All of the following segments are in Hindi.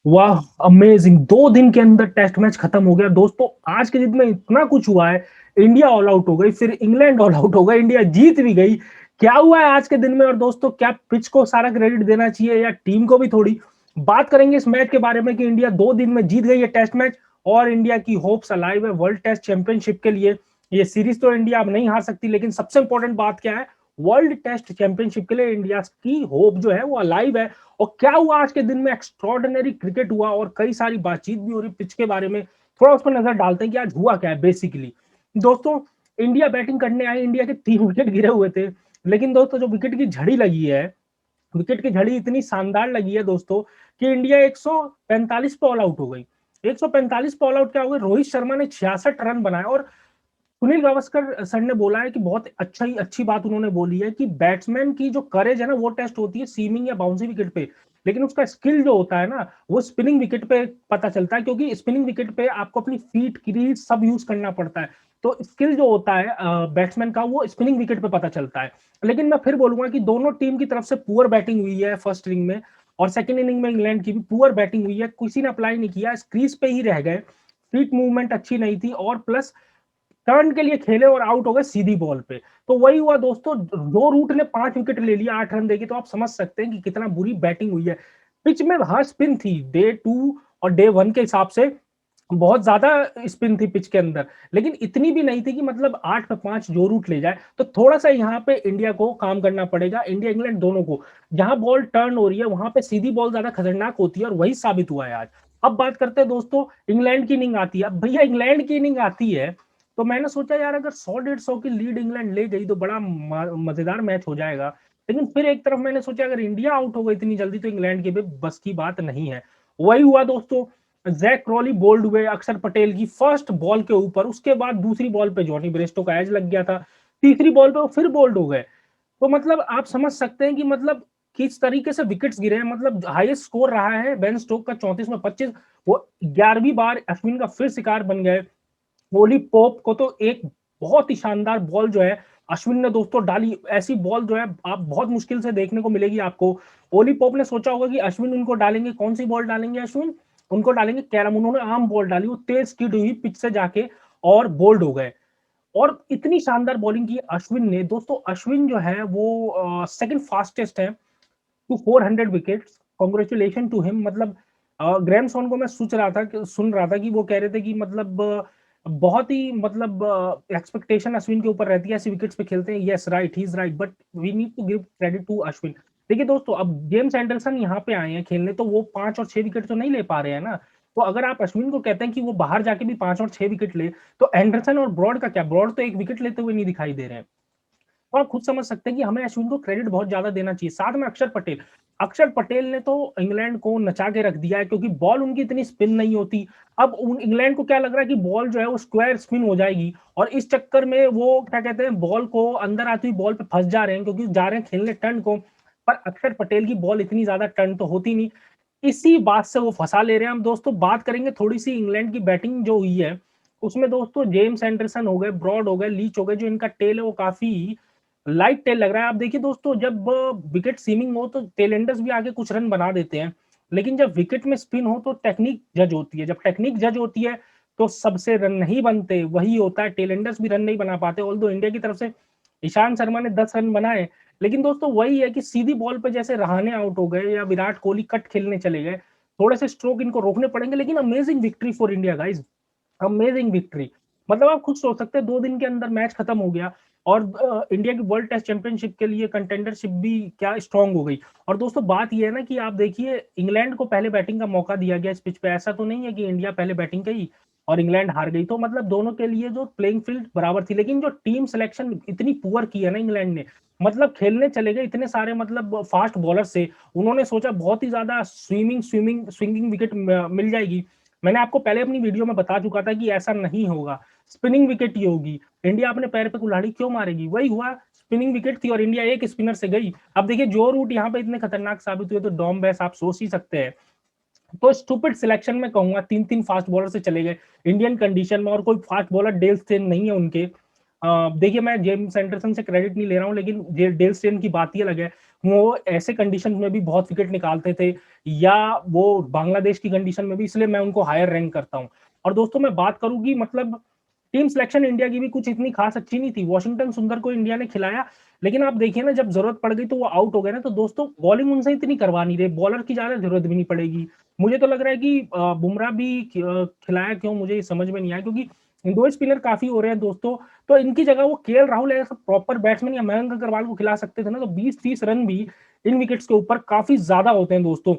वाह, अमेजिंग! 2 दिन के अंदर टेस्ट मैच खत्म हो गया। दोस्तों, आज के दिन में इतना कुछ हुआ है। इंडिया ऑल आउट हो गई, फिर इंग्लैंड ऑल आउट हो गई, इंडिया जीत भी गई। क्या हुआ है आज के दिन में? और दोस्तों, क्या पिच को सारा क्रेडिट देना चाहिए या टीम को भी थोड़ी? बात करेंगे इस मैच के बारे में कि इंडिया 2 दिन में जीत गई है टेस्ट मैच और इंडिया की होप्स अलाइव है वर्ल्ड टेस्ट चैंपियनशिप के लिए। ये सीरीज तो इंडिया अब नहीं हार सकती, लेकिन सबसे इंपॉर्टेंट बात क्या है? वर्ल्ड टेस्ट चैंपियनशिप के लिए इंडिया की होप जो है वो अलाइव है। और क्या हुआ आज के दिन में? एक्स्ट्रॉर्डिनरी क्रिकेट हुआ और कई सारी बातचीत भी हो रही पिच के बारे में। थोड़ा उस पर नजर डालते हैं कि आज हुआ क्या है बेसिकली। दोस्तों, इंडिया बैटिंग करने आई, इंडिया के 3 विकेट गिरे हुए थे। लेकिन दोस्तों, जो विकेट की झड़ी लगी है, विकेट की झड़ी इतनी शानदार लगी है दोस्तों कि इंडिया 145 पे ऑल आउट हो गई। 145 पे ऑल आउट क्या हो गई? रोहित शर्मा ने 66 रन बनाए। और सुनील गावस्कर सर ने बोला है कि बहुत अच्छी बात उन्होंने बोली है कि बैट्समैन की जो करेज है ना, वो टेस्ट होती है सीमिंग या बाउंसी विकेट पे, लेकिन उसका स्किल जो होता है ना, वो स्पिनिंग विकेट पे पता चलता है, क्योंकि स्पिनिंग विकेट पे आपको अपनी फीट क्रीज सब यूज करना पड़ता है। तो स्किल जो होता है बैट्समैन का, वो स्पिनिंग विकेट पे पता चलता है। लेकिन मैं फिर बोलूंगा कि दोनों टीम की तरफ से पुअर बैटिंग हुई है फर्स्ट इनिंग में, और सेकंड इनिंग में इंग्लैंड की भी पुअर बैटिंग हुई है। किसी ने अप्लाई नहीं किया, क्रीज पे ही रह गए। फीट मूवमेंट अच्छी नहीं थी, और प्लस टर्न के लिए खेले और आउट हो गए सीधी बॉल पे। तो वही हुआ दोस्तों, जो रूट ने 5 विकेट ले लिया 8 रन देके, तो आप समझ सकते हैं कि कितना बुरी बैटिंग हुई है। पिच में हर स्पिन थी, डे 2 और डे 1 के हिसाब से बहुत ज्यादा स्पिन थी पिच के अंदर, लेकिन इतनी भी नहीं थी कि मतलब 8 पे 5 जो रूट ले जाए। तो थोड़ा सा यहाँ पे इंडिया को काम करना पड़ेगा, इंडिया इंग्लैंड दोनों को। जहां बॉल टर्न हो रही है वहां पे सीधी बॉल ज्यादा खतरनाक होती है, और वही साबित हुआ है आज। अब बात करते हैं दोस्तों, इंग्लैंड की इनिंग आती है। अब भैया इंग्लैंड की इनिंग आती है, तो मैंने सोचा यार अगर 100-150 की लीड इंग्लैंड ले गई तो बड़ा मजेदार मैच हो जाएगा। लेकिन फिर एक तरफ मैंने सोचा अगर इंडिया आउट हो गई इतनी जल्दी तो इंग्लैंड की भी बस की बात नहीं है। वही हुआ दोस्तों, जैक क्रॉली बोल्ड हुए अक्षर पटेल की फर्स्ट बॉल के ऊपर, उसके बाद दूसरी बॉल पे जॉनी ब्रेस्टो का एज लग गया था, तीसरी बॉल पे वो फिर बोल्ड हो गए। तो मतलब आप समझ सकते हैं कि मतलब किस तरीके से विकेट्स गिरे हैं। मतलब हाईएस्ट स्कोर रहा है बेन स्टोक का 34 में 25। वो 11वीं बार अश्विन का फिर शिकार बन गए। ओली पोप को तो एक बहुत ही शानदार बॉल जो है अश्विन ने दोस्तों डाली। ऐसी बॉल जो है आप बहुत मुश्किल से देखने को मिलेगी आपको। ओली पोप ने सोचा होगा कि अश्विन उनको डालेंगे, कौन सी बॉल डालेंगे अश्विन, उनको डालेंगे कैरम। उन्होंने आम बॉल डाली, वो तेज स्किड हुई पिच से जाके और बोल्ड हो गए। और इतनी शानदार बॉलिंग की अश्विन ने दोस्तों। अश्विन जो है वो सेकंड फास्टेस्ट है to 400 wickets. Congratulation to him. मतलब ग्रैम सोन को मैं सुन रहा था कि वो कह रहे थे कि मतलब बहुत ही मतलब एक्सपेक्टेशन अश्विन के ऊपर रहती है, ऐसी विकेट्स पे खेलते हैं। Yes right, he is right, but we need to give credit to Ashwin. देखिए दोस्तों, अब जेम्स एंडरसन यहाँ पे आए हैं खेलने, तो वो 5 और 6 विकेट तो नहीं ले पा रहे हैं ना। तो अगर आप अश्विन को कहते हैं कि वो बाहर जाके भी 5 और 6 विकेट ले, तो एंडरसन और ब्रॉड का क्या? ब्रॉड तो एक विकेट लेते हुए नहीं दिखाई दे रहे हैं। तो आप खुद समझ सकते हैं कि हमें अश्विन को क्रेडिट बहुत ज्यादा देना चाहिए। साथ में अक्षर पटेल, अक्षर पटेल ने तो इंग्लैंड को नचा के रख दिया है, क्योंकि बॉल उनकी इतनी स्पिन नहीं होती। अब इंग्लैंड को क्या लग रहा है कि बॉल जो है वो स्क्वायर स्पिन हो जाएगी, और इस चक्कर में वो क्या कहते हैं, बॉल को अंदर आती हुई बॉल पे फंस जा रहे हैं, क्योंकि जा रहे हैं खेलने टर्न को। पर अक्षर पटेल की बॉल इतनी ज्यादा टर्न तो होती नहीं, इसी बात से वो फंसा ले रहे हैं। हम दोस्तों बात करेंगे थोड़ी सी इंग्लैंड की बैटिंग जो हुई है, उसमें दोस्तों जेम्स एंडरसन हो गए, ब्रॉड हो गए, लीच हो गए। जो इनका टेल है वो काफी लाइट टेल लग रहा है। आप देखिए दोस्तों, जब विकेट सीमिंग हो तो टेलेंडर्स भी आगे कुछ रन बना देते हैं, लेकिन जब विकेट में स्पिन हो तो टेक्निक जज होती है। जब टेक्निक जज होती है तो सबसे रन नहीं बनते, वही होता है, टेलेंडर्स भी रन नहीं बना पाते। ऑल दो इंडिया की तरफ से ईशांत शर्मा ने 10 रन बनाए, लेकिन दोस्तों वही है कि सीधी बॉल पे जैसे रहाणे आउट हो गए या विराट कोहली कट खेलने चले गए, थोड़े से स्ट्रोक इनको रोकने पड़ेंगे। लेकिन amazing victory for India guys, amazing victory. मतलब आप खुद सोच सकते हैं 2 दिन के अंदर मैच खत्म हो गया, और इंडिया की वर्ल्ड टेस्ट चैंपियनशिप के लिए कंटेंडरशिप भी क्या स्ट्रांग हो गई। और दोस्तों बात ये है ना कि आप देखिए, इंग्लैंड को पहले बैटिंग का मौका दिया गया इस पिच पे। ऐसा तो नहीं है कि इंडिया पहले बैटिंग की और इंग्लैंड हार गई। तो मतलब दोनों के लिए जो प्लेइंग फील्ड बराबर थी, लेकिन जो टीम सिलेक्शन इतनी पुअर की है ना इंग्लैंड ने, मतलब खेलने चले गए इतने सारे मतलब फास्ट बॉलर से। उन्होंने सोचा बहुत ही ज्यादा स्विंगिंग विकेट मिल जाएगी। मैंने आपको पहले अपनी वीडियो में बता चुका था कि ऐसा नहीं होगा, स्पिनिंग विकेट ही होगी। इंडिया अपने पैर पे कुल्हाड़ी क्यों मारेगी? वही हुआ, स्पिनिंग विकेट थी और इंडिया एक स्पिनर से गई। अब देखिए जो रूट यहाँ पे इतने खतरनाक साबित हुए, तो डॉम बेस आप सोच ही सकते हैं। तो स्टूपिड सिलेक्शन में कहूंगा, 3-3 फास्ट बॉलर से चले गए इंडियन कंडीशन में, और कोई फास्ट बॉलर डेल स्टेन नहीं है उनके। देखिए मैं जेम्स एंडरसन से क्रेडिट नहीं ले रहा हूँ, लेकिन डेल स्टेन की बात ही अलग है। वो ऐसे कंडीशन में भी बहुत विकेट निकालते थे, या वो बांग्लादेश की कंडीशन में भी, इसलिए मैं उनको हायर रैंक करता हूँ। और दोस्तों मैं बात करूँ कि मतलब टीम सिलेक्शन इंडिया की भी कुछ इतनी खास अच्छी नहीं थी। वॉशिंगटन सुंदर को इंडिया ने खिलाया, लेकिन आप देखिए ना, जब जरूरत पड़ गई तो वो आउट हो गए ना। तो दोस्तों बॉलिंग उनसे इतनी करवा नहीं रहे, बॉलर की ज्यादा जरूरत भी नहीं पड़ेगी। मुझे तो लग रहा है कि बुमराह भी खिलाया क्यों, मुझे ये समझ में नहीं आया, क्योंकि दो स्पिनर काफी हो रहे हैं दोस्तों। तो इनकी जगह वो केएल राहुल ऐसा प्रॉपर बैट्समैन या मयंक अग्रवाल को खिला सकते थे ना, तो 20-30 रन भी इन विकेट्स के ऊपर काफी ज्यादा होते हैं दोस्तों।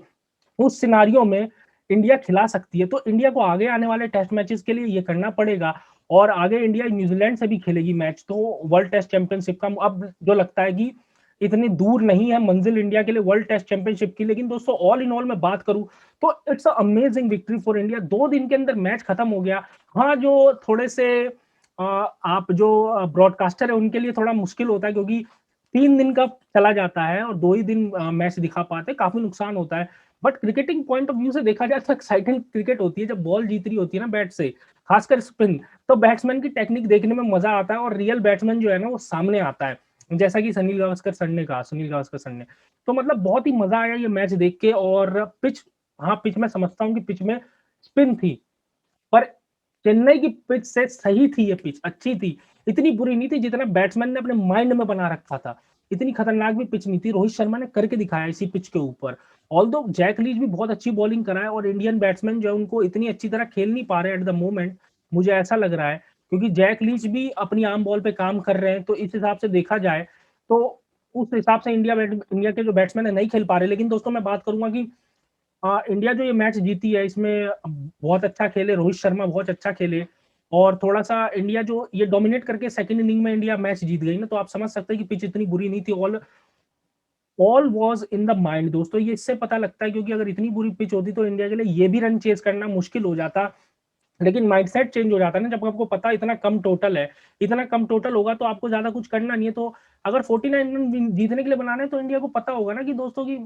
उस सिनारियो में इंडिया खिला सकती है। तो इंडिया को आगे आने वाले टेस्ट मैचेस के लिए ये करना पड़ेगा, और आगे इंडिया न्यूजीलैंड से भी खेलेगी मैच, तो वर्ल्ड टेस्ट चैंपियनशिप का अब जो लगता है कि इतनी दूर नहीं है मंजिल इंडिया के लिए वर्ल्ड टेस्ट चैंपियनशिप की। लेकिन दोस्तों ऑल इन ऑल मैं बात करूं तो it's amazing victory for India. 2 दिन के अंदर मैच खत्म हो गया। हाँ, जो थोड़े से आप जो ब्रॉडकास्टर है उनके लिए थोड़ा मुश्किल होता है, क्योंकि 3 दिन का चला जाता है और 2 ही दिन मैच दिखा पाते, काफी नुकसान होता है। But cricketing point of view से देखा जाए तो एक्साइटिंग क्रिकेट होती है जब बॉल जीत रही होती है ना बैट से, खासकर स्पिन। तो बैट्समैन की टेक्निक देखने में मजा आता है, और रियल बैट्समैन जो है ना वो सामने आता है, जैसा कि सुनील गावस्कर सर ने। तो मतलब बहुत ही मजा आया ये मैच देख के। और पिच, हाँ पिच मैं समझता हूँ कि पिच में स्पिन थी, पर चेन्नई की पिच से सही थी, ये पिच अच्छी थी, इतनी बुरी नहीं थी जितना बैट्समैन ने अपने माइंड में बना रखा था। इतनी खतरनाक भी पिच नहीं थी, रोहित शर्मा ने करके दिखाया इसी पिच के ऊपर। ऑल्दो जैक लीच भी बहुत अच्छी बॉलिंग करा है, और इंडियन बैट्समैन जो है उनको इतनी अच्छी तरह खेल नहीं पा रहे एट द मोमेंट, मुझे ऐसा लग रहा है, क्योंकि जैक लीच भी अपनी आम बॉल पे काम कर रहे हैं। तो इस हिसाब से देखा जाए तो उस हिसाब से इंडिया के जो बैट्समैन है नहीं खेल पा रहे। लेकिन दोस्तों मैं बात करूंगा कि इंडिया जो ये मैच जीती है इसमें बहुत अच्छा खेले, रोहित शर्मा बहुत अच्छा खेले, और थोड़ा सा इंडिया जो ये डोमिनेट करके सेकंड इनिंग में इंडिया मैच जीत गई ना, तो आप समझ सकते हैं कि पिच इतनी बुरी नहीं थी। All was in the mind दोस्तों, ये इससे पता लगता है, क्योंकि अगर इतनी बुरी पिच होती तो इंडिया के लिए ये भी रन चेस करना मुश्किल हो जाता। लेकिन माइंडसेट चेंज हो जाता है ना, जब आपको पता इतना कम टोटल है, इतना कम टोटल होगा तो आपको ज्यादा कुछ करना नहीं है। तो अगर 49 रन जीतने के लिए बनाना है तो इंडिया को पता होगा ना कि दोस्तों की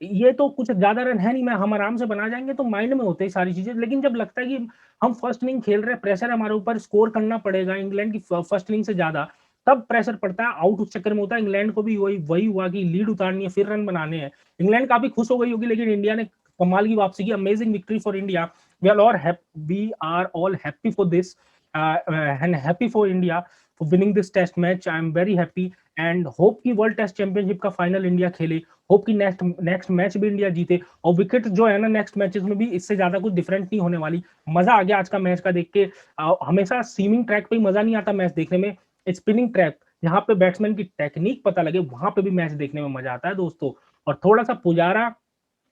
ये तो कुछ ज्यादा रन है नहीं, मैं हम आराम से बना जाएंगे। तो माइंड में होते हैं सारी चीजें। लेकिन जब लगता है कि हम फर्स्ट इनिंग खेल रहे हैं, प्रेशर हमारे ऊपर, स्कोर करना पड़ेगा इंग्लैंड की फर्स्ट इनिंग से ज्यादा, तब प्रेशर पड़ता है। आउट उस चक्कर में होता है। इंग्लैंड को भी वही वही हुआ कि लीड उतारनी है, फिर रन बनाने हैं। इंग्लैंड काफी खुश हो गई होगी, लेकिन इंडिया ने कमाल की वापसी की। Amazing victory for India. We are all happy for this, and happy for India for winning this test match. I am very happy and hope कि वर्ल्ड टेस्ट चैंपियनशिप का फाइनल इंडिया खेले, होप कि नेक्स्ट मैच भी इंडिया जीते, और विकेट जो है ना नेक्स्ट मैचेस में भी इससे ज्यादा कुछ डिफरेंट नहीं होने वाली। मजा आ गया आज का मैच का देख के। हमेशा सीमिंग ट्रैक पे ही मजा नहीं आता मैच देखने में, स्पिनिंग ट्रैक जहाँ पे बैट्समैन की टेक्निक पता लगे वहां पे भी मैच देखने में मजा आता है दोस्तों। और थोड़ा सा पुजारा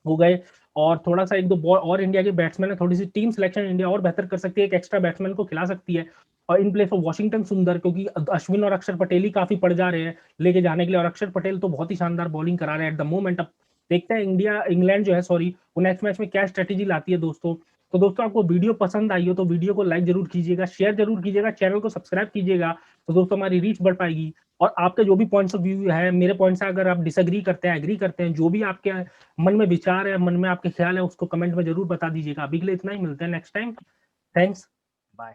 हो गए, और थोड़ा सा एक दो बॉल और इंडिया के बैट्समैन है, थोड़ी सी टीम सिलेक्शन इंडिया और बेहतर कर सकती है, एक एक्स्ट्रा बैट्समैन को खिला सकती है, और इन प्लेस ऑफ वॉशिंगटन सुंदर, क्योंकि अश्विन और अक्षर पटेल ही काफी पड़ जा रहे हैं लेके जाने के लिए, और अक्षर पटेल तो बहुत ही शानदार बॉलिंग करा रहे हैं एट द मोमेंट। अब देखते हैं इंग्लैंड जो है, सॉरी, वो नेक्स्ट मैच में क्या स्ट्रेटेजी लाती है दोस्तों। तो दोस्तों आपको वीडियो पसंद आई हो तो वीडियो को लाइक जरूर कीजिएगा, शेयर जरूर कीजिएगा, चैनल को सब्सक्राइब कीजिएगा, तो दोस्तों हमारी रीच बढ़ पाएगी। और आपके जो भी पॉइंट्स ऑफ व्यू है, मेरे पॉइंट से अगर आप डिसएग्री करते हैं, एग्री करते हैं, जो भी आपके मन में विचार है, मन में आपके ख्याल है, उसको कमेंट में जरूर बता दीजिएगा। अभी के लिए इतना ही, मिलते हैं नेक्स्ट टाइम। Thanks, bye.